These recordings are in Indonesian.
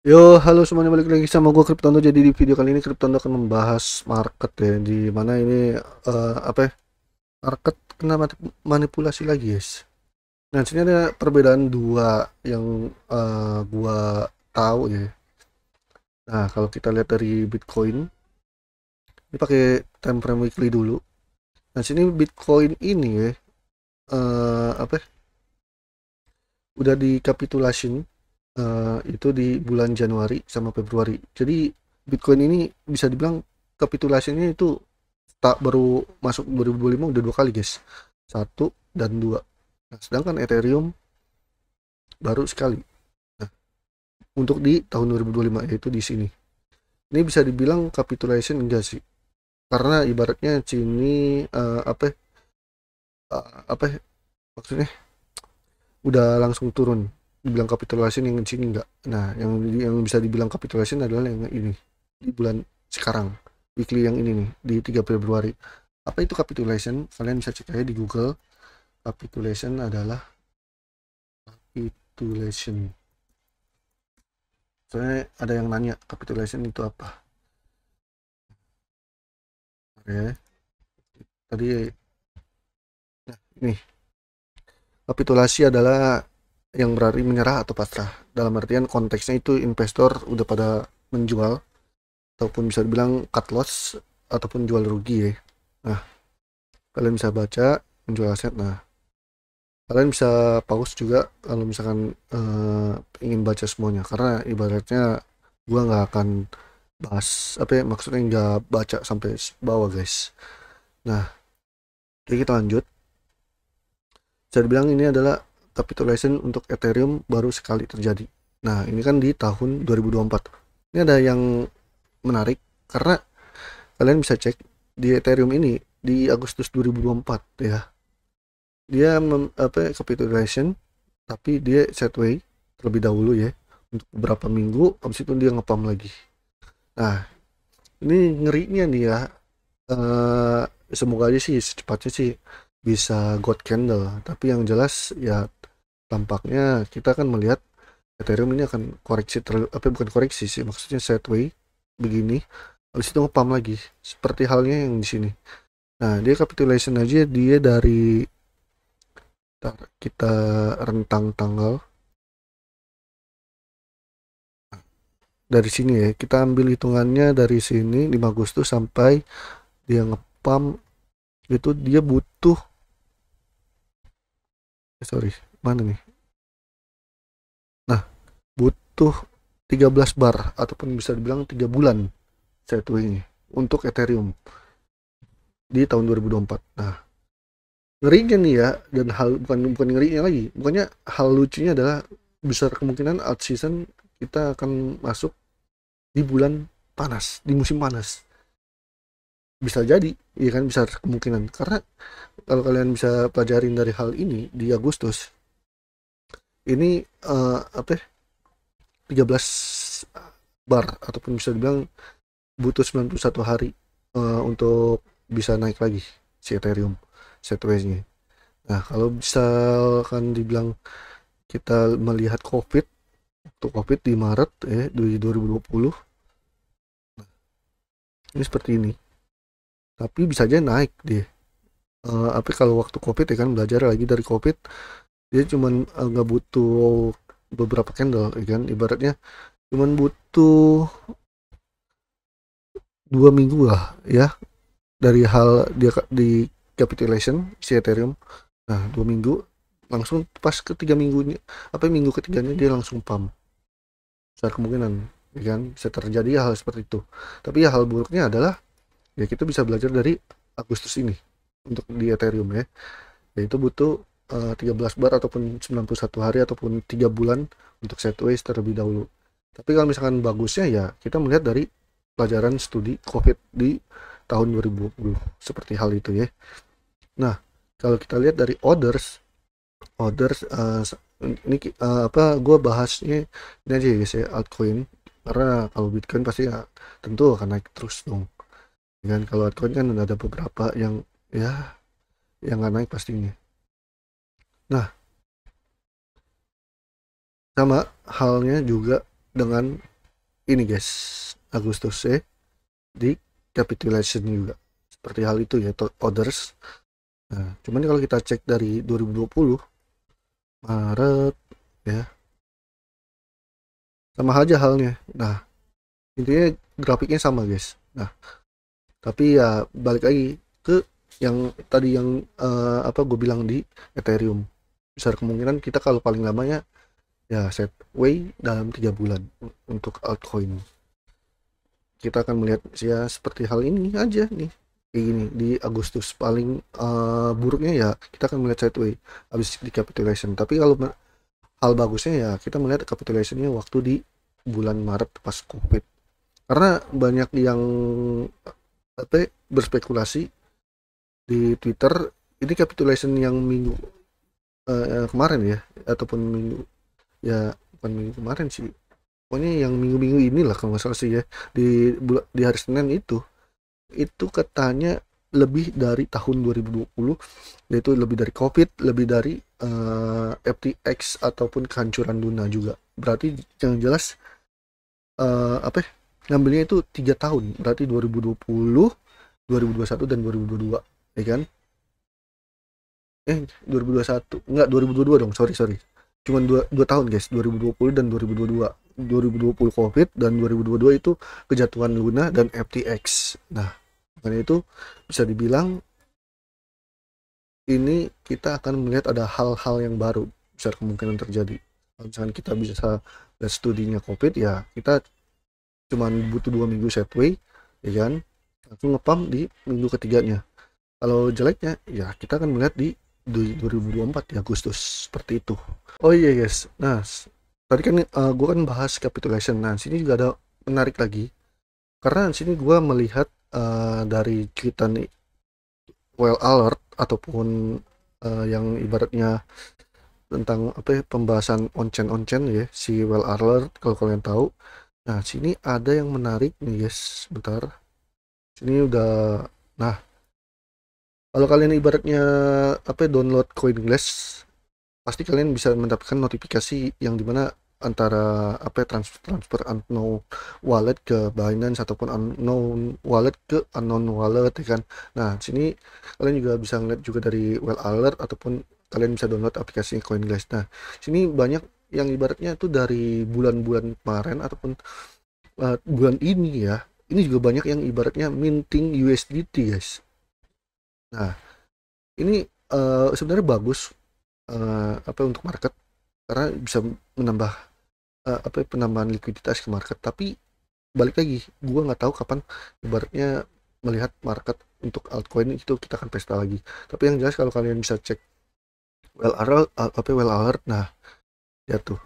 Yo, halo semuanya, balik lagi sama gue Kryptondo. Jadi di video kali ini Kryptondo akan membahas market ya, di mana ini apa ya, market kena manipulasi lagi, guys. Nah, sini ada perbedaan dua yang gua tahu ya. Nah, kalau kita lihat dari Bitcoin, ini pakai time frame weekly dulu. Nah, sini Bitcoin ini ya, apa ya, udah dikapitulasin itu di bulan Januari sama Februari. Jadi Bitcoin ini bisa dibilang kapitulasinya itu tak baru masuk 2025 udah dua kali, guys. Satu dan dua. Nah, sedangkan Ethereum baru sekali. Nah, untuk di tahun 2025 yaitu di sini. Ini bisa dibilang capitulation enggak sih? Karena ibaratnya sini apa ya, maksudnya udah langsung turun. Dibilang capitulation yang sini enggak. Nah, yang bisa dibilang capitulation adalah yang ini di bulan sekarang. Weekly yang ini nih di 3 Februari. Apa itu capitulation? Kalian bisa cek aja di Google. Capitulation adalah capitulation. Soalnya ada yang nanya capitulation itu apa. Oke, tadi nih, kapitulasi adalah yang berarti menyerah atau pasrah. Dalam artian konteksnya itu investor udah pada menjual ataupun bisa dibilang cut loss ataupun jual rugi ya. Nah, kalian bisa baca menjual aset. Nah, kalian bisa pause juga kalau misalkan ingin baca semuanya, karena ibaratnya gua nggak akan bahas apa ya, maksudnya nggak baca sampai bawah, guys. Nah, jadi kita lanjut. Bisa dibilang ini adalah capitulation untuk Ethereum baru sekali terjadi. Nah, ini kan di tahun 2024. Ini ada yang menarik karena kalian bisa cek di Ethereum ini di Agustus 2024 ya. Dia capitulation, tapi dia setway terlebih dahulu ya untuk beberapa minggu, habis itu dia ngepam lagi. Nah, ini ngerinya nih ya. eh Semoga aja sih secepatnya sih bisa God Candle, tapi yang jelas ya tampaknya kita akan melihat Ethereum ini akan koreksi apa bukan koreksi sih, maksudnya sideway begini, habis itu ngepam lagi seperti halnya yang di sini. Nah, dia capitulation aja dia dari, kita rentang tanggal dari sini ya, kita ambil hitungannya dari sini 5 Agustus sampai dia ngepam itu dia butuh, sorry, mana nih, nah butuh 13 bar ataupun bisa dibilang 3 bulan sideway ini untuk Ethereum di tahun 2024. Nah, ngerinya nih ya, dan hal bukan bukan ngerinya lagi, bukannya hal lucunya adalah besar kemungkinan out season kita akan masuk di bulan panas, di musim panas. Bisa jadi, ya kan, besar kemungkinan. Karena kalau kalian bisa pelajarin dari hal ini di Agustus, ini apa ya, 13 bar ataupun bisa dibilang butuh 91 hari untuk bisa naik lagi si Ethereum sideways-nya. Nah, kalau misalkan dibilang kita melihat COVID, untuk COVID di Maret ya di 2020 ini seperti ini, tapi bisa aja naik dia. Tapi kalau waktu COVID ya kan, belajar lagi dari COVID, dia cuman nggak butuh beberapa candle ya kan, ibaratnya cuman butuh 2 minggu lah ya, dari hal dia di capitulation si Ethereum. Nah, 2 minggu langsung pas ketiga minggunya, apa minggu ketiganya dia langsung pump. Besar kemungkinan ya kan bisa terjadi hal seperti itu. Tapi ya hal buruknya adalah ya kita bisa belajar dari Agustus ini untuk di Ethereum ya, yaitu butuh 13 bar ataupun 91 hari ataupun 3 bulan untuk sideways terlebih dahulu. Tapi kalau misalkan bagusnya ya kita melihat dari pelajaran studi COVID di tahun 2020 seperti hal itu ya. Nah, kalau kita lihat dari orders ini apa gue bahasnya ini aja ya guys ya, altcoin, karena kalau Bitcoin pasti ya tentu akan naik terus dong. Dan kalau altcoin kan ada beberapa yang ya yang nggak naik pastinya. Nah, sama halnya juga dengan ini guys, Agustus di capitulation juga seperti hal itu ya, orders. Nah, cuman kalau kita cek dari 2020 Maret ya, sama aja halnya. Nah, intinya grafiknya sama guys. Nah, tapi ya balik lagi ke yang tadi yang apa gue bilang di Ethereum, besar kemungkinan kita kalau paling lamanya ya set way dalam 3 bulan untuk altcoin. Kita akan melihat ya seperti hal ini aja nih, kayak gini di Agustus. Paling buruknya ya kita akan melihat sideway habis di capitulation. Tapi kalau hal bagusnya ya kita melihat capitulationnya waktu di bulan Maret pas COVID, karena banyak yang berspekulasi di Twitter ini capitulation yang minggu kemarin ya, ataupun minggu ya, bukan minggu kemarin sih, pokoknya yang minggu-minggu inilah kalau nggak salah sih ya, di hari Senin itu katanya lebih dari tahun 2020, yaitu lebih dari COVID, lebih dari FTX ataupun kehancuran Luna juga. Berarti yang jelas ngambilnya itu 3 tahun, berarti 2020, 2021 dan 2022 ya kan. 2021 enggak, 2022 dong, sorry cuman dua tahun guys, 2020 dan 2022. 2020 COVID dan 2022 itu kejatuhan Luna dan FTX. Nah, makanya itu bisa dibilang ini kita akan melihat ada hal-hal yang baru besar kemungkinan terjadi. Kalau misalkan kita bisa lihat studinya COVID ya, kita cuman butuh 2 minggu setway ya kan, langsung ngepam di minggu ketiganya. Kalau jeleknya ya kita akan melihat di 2024 di Agustus seperti itu. Oh iya guys, nah tadi kan gue kan bahas capitulation. Nah sini juga ada menarik lagi, karena sini gue melihat dari cuitan well alert ataupun yang ibaratnya tentang pembahasan on-chain ya, si well alert kalau kalian tahu. Nah sini ada yang menarik nih guys, bentar. Sini udah, nah kalau kalian ibaratnya download CoinGlass, pasti kalian bisa mendapatkan notifikasi yang dimana antara transfer unknown wallet ke Binance ataupun unknown wallet ke unknown wallet ya kan. Nah sini kalian juga bisa ngeliat juga dari well alert ataupun kalian bisa download aplikasi CoinGlass. Nah sini banyak yang ibaratnya tuh dari bulan-bulan kemarin ataupun bulan ini ya, ini juga banyak yang ibaratnya minting USDT guys. Nah ini sebenarnya bagus untuk market, karena bisa menambah penambahan likuiditas ke market. Tapi balik lagi, gua nggak tahu kapan ibaratnya melihat market untuk altcoin itu kita akan pesta lagi. Tapi yang jelas kalau kalian bisa cek well alert, nah ya tuh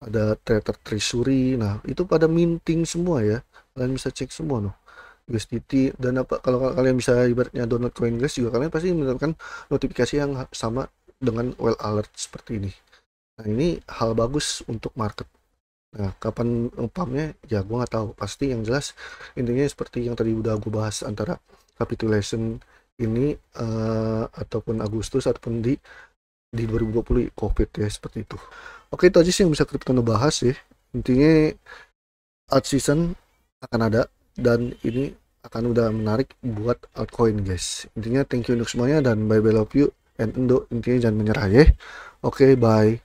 ada trader treasury, nah itu pada minting semua ya, kalian bisa cek semua loh USDT. Dan kalau kalian bisa ibaratnya download CoinGlass juga, kalian pasti mendapatkan notifikasi yang sama dengan well alert seperti ini. Nah ini hal bagus untuk market. Nah kapan pumpnya ya gue nggak tahu pasti. Yang jelas intinya seperti yang tadi udah gue bahas, antara capitulation ini ataupun Agustus ataupun di 2020 COVID ya, seperti itu. Oke, itu aja sih yang bisa kita bahas ya. Intinya alt season akan ada, dan ini akan udah menarik buat altcoin guys. Intinya thank you untuk semuanya, dan bye bye, love you and Indo. Intinya jangan menyerah ya. Oke, bye.